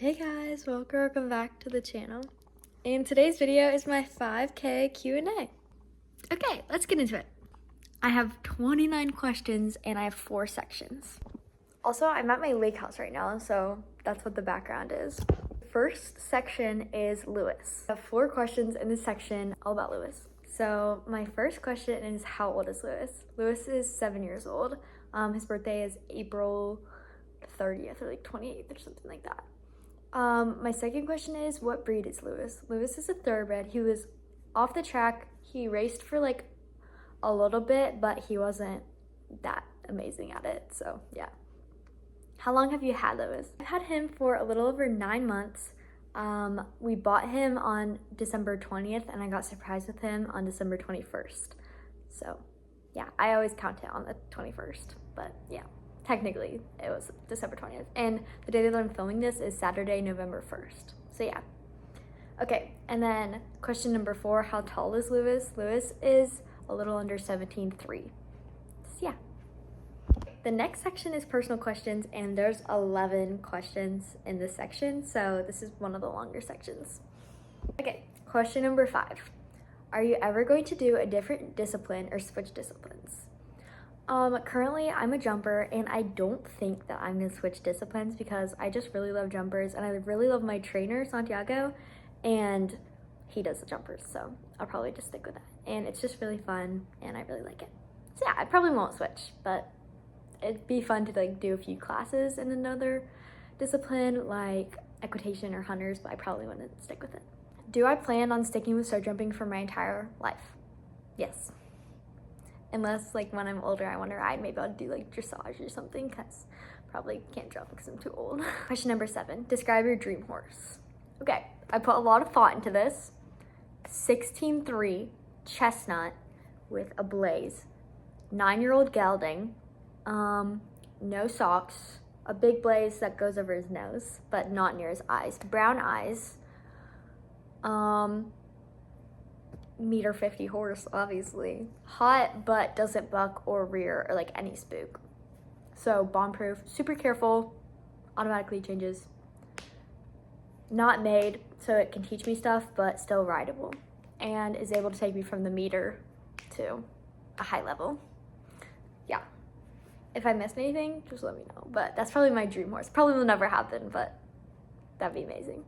Hey guys, welcome back to the channel. And today's video is my 5K Q&A. Okay, let's get into it. I have 29 questions and I have 4 sections. Also, I'm at my lake house right now, so that's what the background is. The first section is Lewis. I have 4 questions in this section all about Lewis. So my first question is, how old is Lewis? Lewis is 7 years old. His birthday is April 30th or like 28th or something like that. My second question is, what breed is Lewis? Lewis is a thoroughbred. He was off the track. He raced for like a little bit, but he wasn't that amazing at it, so yeah. How long have you had Lewis? I've had him for a little over 9 months. We bought him on December 20th and I got surprised with him on December 21st. So yeah, I always count it on the 21st, but yeah. Technically, it was December 20th. And the day that I'm filming this is Saturday, November 1st. So yeah. Okay, and then question number 4, how tall is Lewis? Lewis is a little under 17'3". So yeah. The next section is personal questions, and there's 11 questions in this section. So this is one of the longer sections. Okay, question number 5. Are you ever going to do a different discipline or switch disciplines? Currently I'm a jumper and I don't think that I'm gonna switch disciplines because I just really love jumpers and I really love my trainer, Santiago, and he does the jumpers, so I'll probably just stick with that. And it's just really fun and I really like it. So yeah, I probably won't switch, but it'd be fun to like do a few classes in another discipline like equitation or hunters, but I probably wouldn't stick with it. Do I plan on sticking with star jumping for my entire life? Yes. Unless like when I'm older I want to ride, maybe I'll do like dressage or something, because probably can't jump because I'm too old. Question number 7, describe your dream horse. Okay, I put a lot of thought into this. 16'3", chestnut with a blaze, 9-year-old gelding, no socks, a big blaze that goes over his nose but not near his eyes, brown eyes, 1.50 horse, obviously. Hot, but doesn't buck or rear or like any spook. So bomb-proof, super careful, automatically changes. Not made, so it can teach me stuff, but still rideable. And is able to take me from the meter to a high level. Yeah. If I missed anything, just let me know. But that's probably my dream horse. Probably will never happen, but that'd be amazing.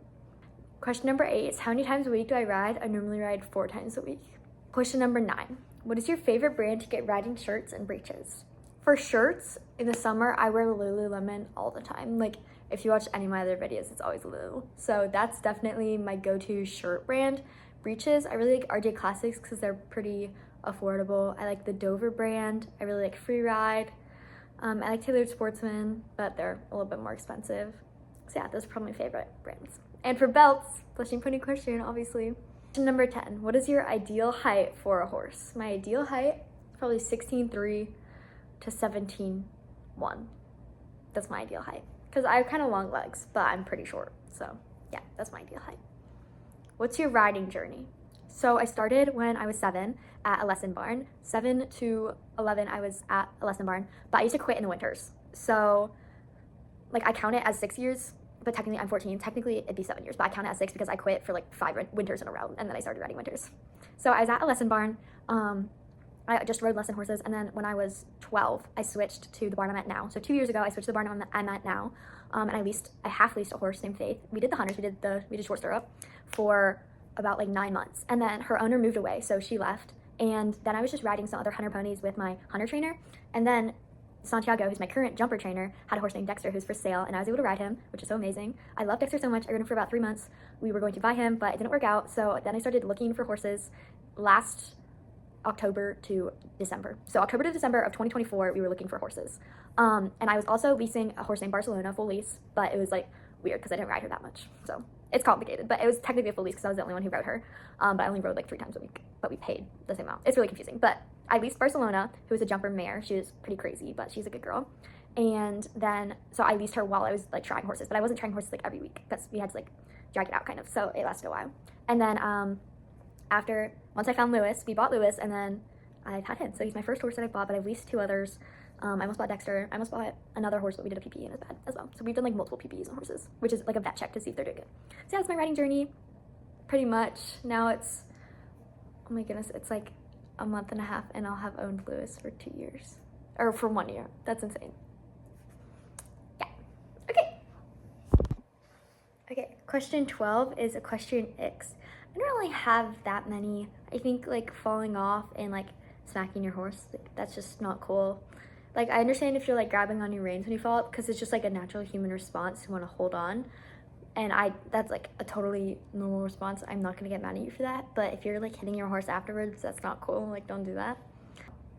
Question number 8 is, how many times a week do I ride? I normally ride 4 times a week. Question number 9, what is your favorite brand to get riding shirts and breeches? For shirts, in the summer, I wear Lululemon all the time. Like, if you watch any of my other videos, it's always Lulu. So that's definitely my go-to shirt brand. Breeches, I really like RJ Classics because they're pretty affordable. I like the Dover brand. I really like Free Ride. I like Tailored Sportsman, but they're a little bit more expensive. So yeah, those are probably my favorite brands. And for belts, blushing pony question, obviously. Question number 10, what is your ideal height for a horse? My ideal height is probably 16'3" to 17'1". That's my ideal height. Because I have kind of long legs, but I'm pretty short. So yeah, that's my ideal height. What's your riding journey? So I started when I was 7 at a lesson barn. 7 to 11, I was at a lesson barn, but I used to quit in the winters. So like I count it as 6 years, but technically I'm 14. Technically it'd be 7 years, but I count it as 6 because I quit for like 5 winters in a row, and then I started riding winters. So I was at a lesson barn. I just rode lesson horses, and then when I was 12, I switched to the barn I'm at now. So 2 years ago, I switched to the barn I'm at now, and I half leased a horse named Faith. We did the hunters, we did short stirrup for about like 9 months, and then her owner moved away, so she left, and then I was just riding some other hunter ponies with my hunter trainer, and then Santiago, who's my current jumper trainer, had a horse named Dexter who's for sale, and I was able to ride him, which is so amazing. I love Dexter so much. I rode him for about 3 months. We were going to buy him, but it didn't work out, so then I started looking for horses last October to December. So October to December of 2024, we were looking for horses. And I was also leasing a horse named Barcelona, full lease, but it was like weird because I didn't ride her that much. So it's complicated, but it was technically a full lease because I was the only one who rode her. But I only rode like 3 times a week, but we paid the same amount. It's really confusing, but I leased Barcelona, who was a jumper mare. She was pretty crazy, but she's a good girl. And then, so I leased her while I was like trying horses, but I wasn't trying horses like every week because we had to like drag it out kind of. So it lasted a while. And then once I found Lewis, we bought Lewis, and then I've had him. So he's my first horse that I bought, but I've leased 2 others. I almost bought Dexter. I almost bought another horse, but we did a PPE and it was bad as well. So we've done like multiple PPEs on horses, which is like a vet check to see if they're doing good. So yeah, that's my riding journey, pretty much. Now it's, oh my goodness, it's like a month and a half and I'll have owned Lewis for 2 years. Or for 1 year. That's insane. Yeah. Okay. Okay, question 12 is equestrian icks. I don't really have that many. I think like falling off and like smacking your horse, like, that's just not cool. Like, I understand if you're like grabbing on your reins when you fall, because it's just like a natural human response to want to hold on. And that's like a totally normal response. I'm not gonna get mad at you for that. But if you're like hitting your horse afterwards, that's not cool. Like, don't do that.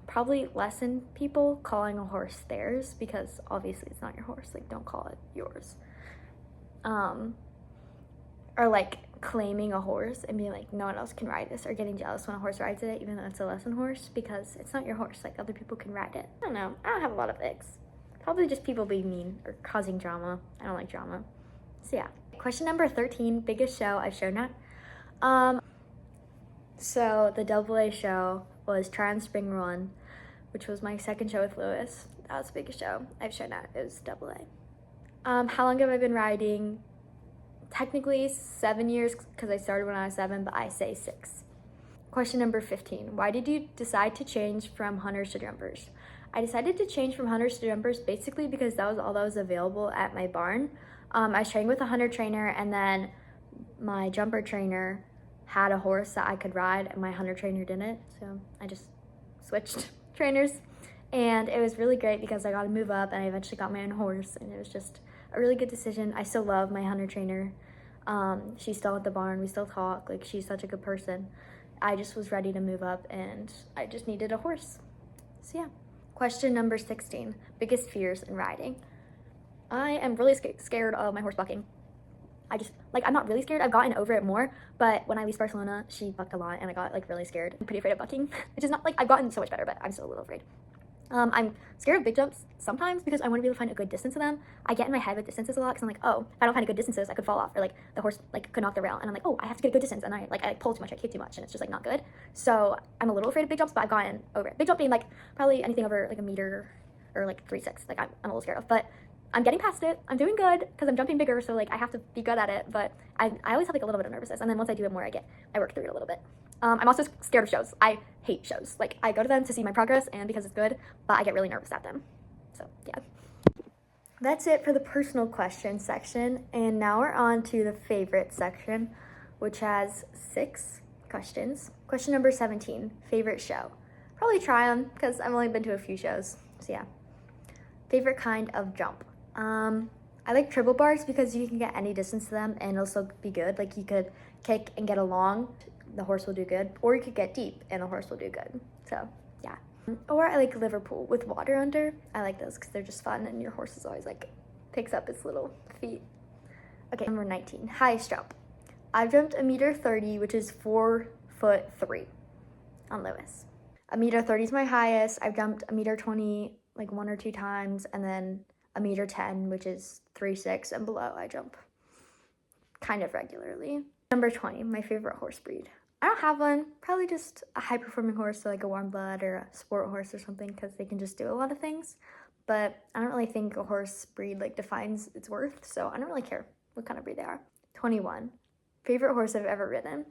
Probably lessen people calling a horse theirs, because obviously it's not your horse. Like, don't call it yours. Or like claiming a horse and being like, no one else can ride this, or getting jealous when a horse rides it, even though it's a lesson horse, because it's not your horse. Like, other people can ride it. I don't know. I don't have a lot of icks. Probably just people being mean or causing drama. I don't like drama. So yeah. Question number 13, biggest show I've shown at. So the AA show was Tryon Spring Run, which was my second show with Lewis. That was the biggest show I've shown at. It was AA. How long have I been riding? Technically 7 years, because I started when I was 7, but I say 6. Question number 15. Why did you decide to change from hunters to jumpers? I decided to change from hunters to jumpers basically because that was all that was available at my barn. I was training with a hunter trainer, and then my jumper trainer had a horse that I could ride, and my hunter trainer didn't. So I just switched trainers, and it was really great because I got to move up, and I eventually got my own horse, and it was just a really good decision. I still love my hunter trainer. She's still at the barn. We still talk. Like, she's such a good person. I just was ready to move up, and I just needed a horse. So yeah. Question number 16, biggest fears in riding. I am really scared of my horse bucking. I'm not really scared. I've gotten over it more, but when I leased Barcelona, she bucked a lot, and I got like really scared. I'm pretty afraid of bucking, which is not like, I've gotten so much better, but I'm still a little afraid. I'm scared of big jumps sometimes because I want to be able to find a good distance to them. I get in my head with distances a lot because I'm like, oh, if I don't find a good distances, I could fall off, or like the horse like could knock the rail, and I'm like, oh, I have to get a good distance, and I pull too much, I kick too much, and it's just like not good. So I'm a little afraid of big jumps, but I've gotten over it. Big jump being like probably anything over like a meter or like 3.6, like I'm a little scared of, but I'm getting past it. I'm doing good because I'm jumping bigger, so like I have to be good at it, but I always have like a little bit of nervousness, and then once I do it more, I work through it a little bit. I'm also scared of shows. I hate shows. Like, I go to them to see my progress and because it's good, but I get really nervous at them. So yeah. That's it for the personal questions section, and now we're on to the favorite section, which has 6 questions. Question number 17, favorite show. Probably Tryon, because I've only been to a few shows, so yeah. Favorite kind of jump. I like triple bars because you can get any distance to them and it'll still be good. Like, you could kick and get along, the horse will do good, or you could get deep and the horse will do good. So yeah. Or I like Liverpool with water under. I like those because they're just fun, and your horse is always like picks up its little feet. Okay, number 19, highest jump. I've jumped 1.30 meters, which is 4'3" on Lewis. 1.30 meters is my highest. I've jumped 1.20 meters like 1 or 2 times, and then 1.10 meters, which is 3.6 and below. I jump kind of regularly. Number 20, my favorite horse breed. I don't have one, probably just a high performing horse, so like a warm blood or a sport horse or something, because they can just do a lot of things. But I don't really think a horse breed like defines its worth, so I don't really care what kind of breed they are. 21, favorite horse I've ever ridden.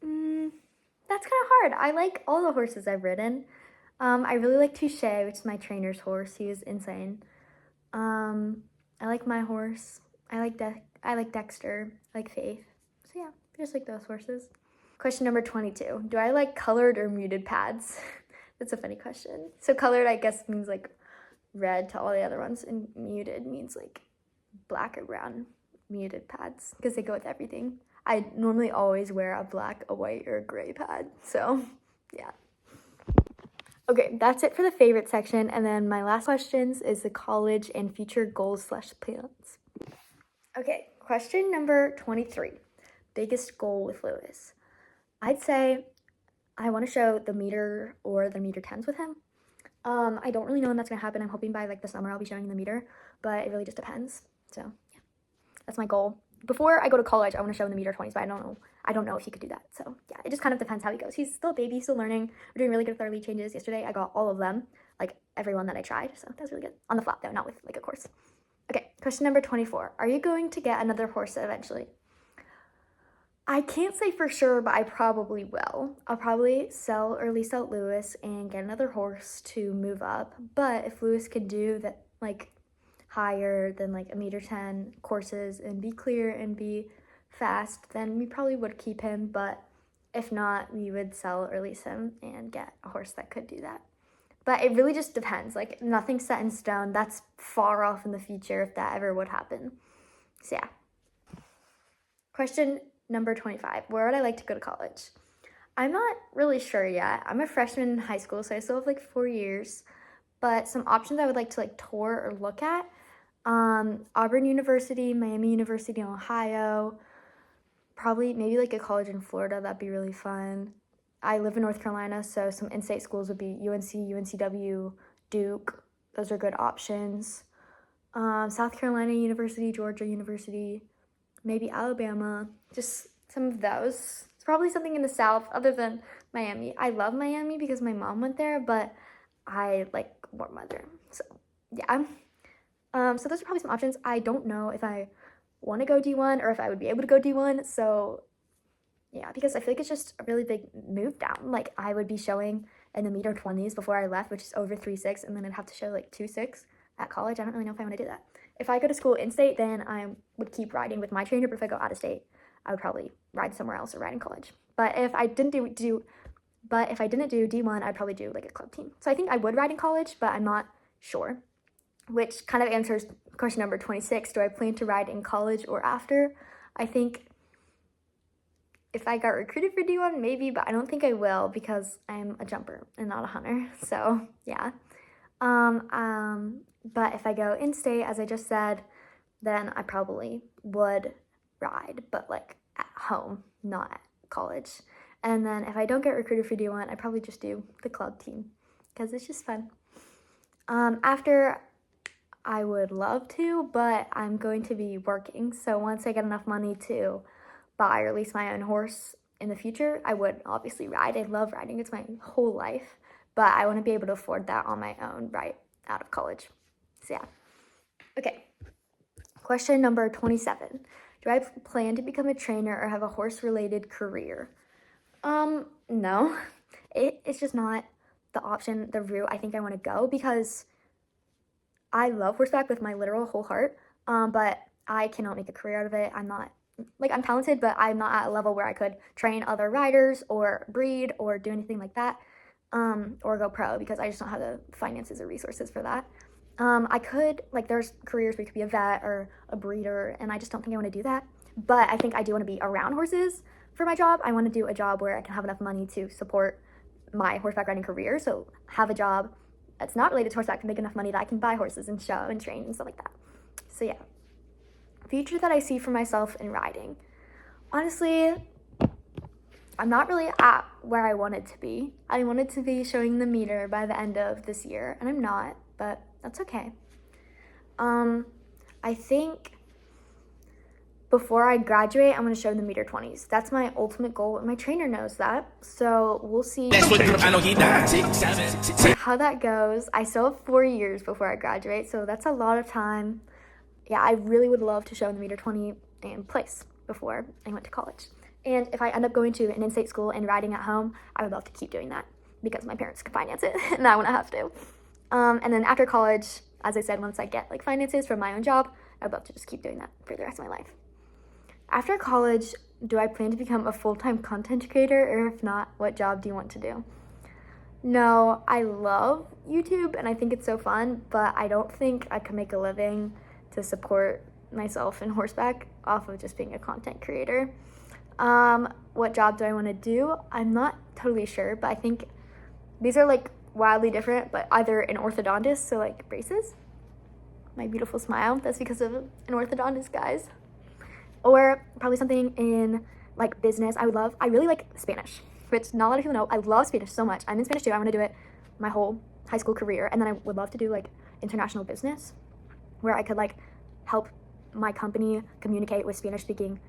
That's kind of hard. I like all the horses I've ridden. I really like Touche, which is my trainer's horse. He was insane. I like my horse. I like Dexter. I like Faith. So yeah, just like those horses. Question number 22. Do I like colored or muted pads? That's a funny question. So colored, I guess, means like red to all the other ones, and muted means like black or brown muted pads, because they go with everything. I normally always wear a black, a white, or a gray pad. So yeah. Okay, that's it for the favorite section. And then my last questions is the college and future goals/plans. Okay, question number 23. Biggest goal with Lewis. I'd say I want to show the meter or the meter 10s with him. I don't really know when that's going to happen. I'm hoping by like the summer I'll be showing the meter, but it really just depends. So yeah, that's my goal. Before I go to college, I want to show him the meter 20s, but I don't know if he could do that. So yeah, it just kind of depends how he goes. He's still a baby, still learning. We're doing really good with our lead changes. Yesterday I got all of them. like everyone that I tried. So that was really good. On the flat though, not with like a course. Okay, question number 24. Are you going to get another horse eventually? I can't say for sure, but I probably will. I'll probably sell or lease out Lewis and get another horse to move up. But if Lewis could do that, like higher than like 1.10 m courses and be clear and be fast, then we probably would keep him. But if not, we would sell or lease him and get a horse that could do that. But it really just depends. Like nothing's set in stone. That's far off in the future if that ever would happen. So yeah. Question number 25. Where would I like to go to college? I'm not really sure yet. I'm a freshman in high school, so I still have like 4 years. But some options I would like to like tour or look at. Auburn University, Miami University in Ohio, probably maybe like a college in Florida. That'd be really fun. I live in North Carolina, so some in-state schools would be UNC, UNCW, Duke. Those are good options. South Carolina University, Georgia University, maybe Alabama, just some of those. It's probably something in the South other than Miami. I love Miami because my mom went there, but I like warm weather. So yeah. So those are probably some options. I don't know if I want to go D1 or if I would be able to go D1. So yeah, because I feel like it's just a really big move down. Like I would be showing in the meter 20s before I left, which is over 3.6, and then I'd have to show like 2.6 at college. I don't really know if I want to do that. If I go to school in state, then I would keep riding with my trainer. But if I go out of state, I would probably ride somewhere else or ride in college. But if I didn't do D1, I'd probably do like a club team. So I think I would ride in college, but I'm not sure. Which kind of answers question number 26. Do I plan to ride in college or after? I think if I got recruited for D1, maybe, but I don't think I will because I'm a jumper and not a hunter. So yeah. But if I go in-state, as I just said, then I probably would ride, but like at home, not at college. And then if I don't get recruited for D1, I'd probably just do the club team because it's just fun. After, I would love to, but I'm going to be working. So once I get enough money to buy or lease my own horse in the future, I would obviously ride. I love riding. It's my whole life, but I want to be able to afford that on my own right out of college. So yeah. Okay. Question number 27. Do I plan to become a trainer or have a horse-related career? No. It's just not the option, the route I think I want to go because I love horseback with my literal whole heart, but I cannot make a career out of it. I'm talented, but I'm not at a level where I could train other riders or breed or do anything like that, or go pro because I just don't have the finances or resources for that. I could, like, there's careers where you could be a vet or a breeder, and I just don't think I want to do that. But I think I do want to be around horses for my job. I want to do a job where I can have enough money to support my horseback riding career. So have a job that's not related to horseback and make enough money that I can buy horses and show and train and stuff like that. So yeah. Future that I see for myself in riding. Honestly, I'm not really at where I wanted to be. I wanted to be showing the meter by the end of this year, and I'm not, but that's okay. I think before I graduate, I'm going to show the meter 20s. That's my ultimate goal, and my trainer knows that. So we'll see how that goes. I still have 4 years before I graduate, so that's a lot of time. Yeah, I really would love to show in the meter 20 and place before I went to college. And if I end up going to an in-state school and riding at home, I would love to keep doing that because my parents can finance it and I wouldn't have to. And then after college, as I said, once I get like finances from my own job, I'd love to just keep doing that for the rest of my life. After college, do I plan to become a full-time content creator, or if not, what job do you want to do? No, I love YouTube and I think it's so fun, but I don't think I could make a living to support myself in horseback off of just being a content creator. What job do I want to do? I'm not totally sure, but I think these are like wildly different, but either an orthodontist, so like braces, my beautiful smile, that's because of an orthodontist, guys, or probably something in like business. I really like Spanish, which not a lot of people know. I love Spanish so much. I'm in Spanish too. I want to do it my whole high school career, and then I would love to do like international business where I could like help my company communicate with Spanish speaking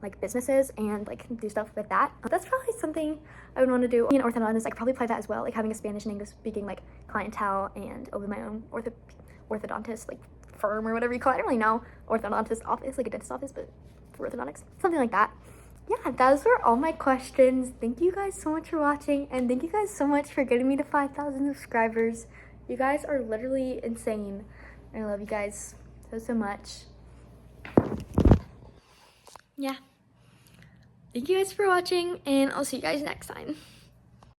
like businesses and like do stuff with that. That's probably something I would want to do. Being an orthodontist, I could probably apply that as well, like having a Spanish and English speaking like clientele and open my own orthodontist like firm or whatever you call it. I don't really know, orthodontist office, like a dentist office, but for orthodontics, something like that. Yeah, those were all my questions. Thank you guys so much for watching, and thank you guys so much for getting me to 5,000 subscribers. You guys are literally insane. I love you guys so much. Yeah. Thank you guys for watching, and I'll see you guys next time.